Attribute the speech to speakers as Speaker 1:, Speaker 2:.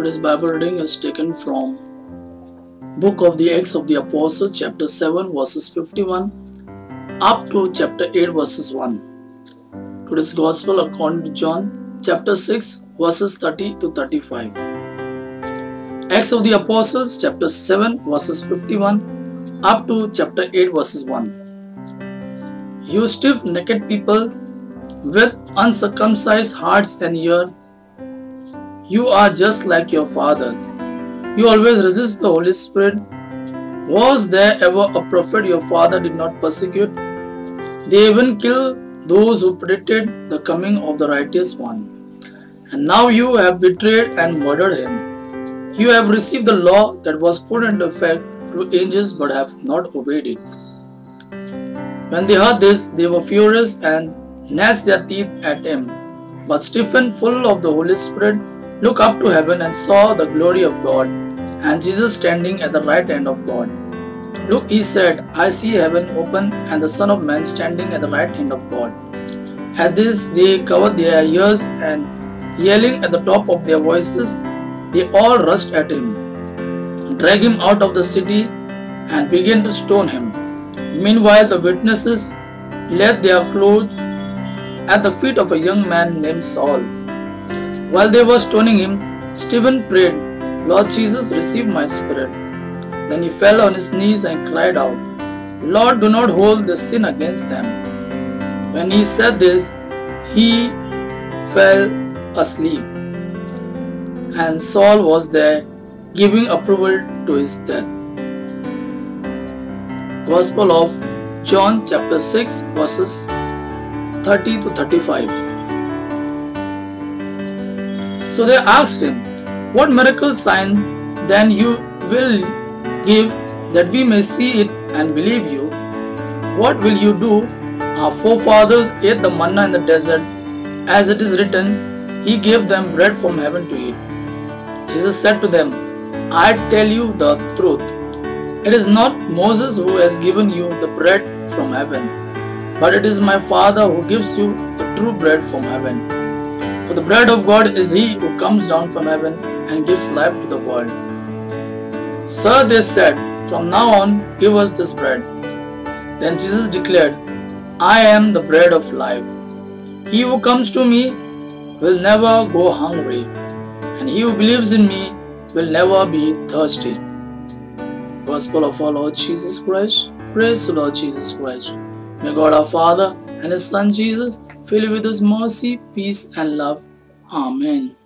Speaker 1: Today's Bible reading is taken from Book of the Acts of the Apostles, chapter 7, verses 51 up to chapter 8, verses 1. Today's Gospel according to John, chapter 6, verses 30 to 35. Acts of the Apostles, chapter 7, verses 51 up to chapter 8, verses 1. You stiff-necked people with uncircumcised hearts and ears, you are just like your fathers. You always resist the Holy Spirit. Was there ever a prophet your father did not persecute? They even killed those who predicted the coming of the righteous one. And now you have betrayed and murdered him. You have received the law that was put into effect through angels but have not obeyed it. When they heard this, they were furious and gnashed their teeth at him. But Stephen, full of the Holy Spirit, looked up to heaven and saw the glory of God and Jesus standing at the right hand of God. Look, he said, I see heaven open and the Son of Man standing at the right hand of God. At this, they covered their ears and, yelling at the top of their voices, they all rushed at him, dragged him out of the city, and began to stone him. Meanwhile, the witnesses laid their clothes at the feet of a young man named Saul. While they were stoning him, Stephen prayed, Lord Jesus, receive my spirit. Then he fell on his knees and cried out, Lord, do not hold this sin against them. When he said this, he fell asleep, and Saul was there, giving approval to his death. Gospel of John chapter 6 verses 30 to 35. So they asked him, What miracle sign then you will give that we may see it and believe you? What will you do? Our forefathers ate the manna in the desert. As it is written, He gave them bread from heaven to eat. Jesus said to them, I tell you the truth. It is not Moses who has given you the bread from heaven, but it is my Father who gives you the true bread from heaven. For the bread of God is He who comes down from heaven and gives life to the world. Sir, they said, from now on, give us this bread. Then Jesus declared, I am the bread of life. He who comes to me will never go hungry, and he who believes in me will never be thirsty. Gospel of our Lord Jesus Christ. Praise the Lord Jesus Christ. May God our Father and His Son Jesus fill you with His mercy, peace and love. Amen.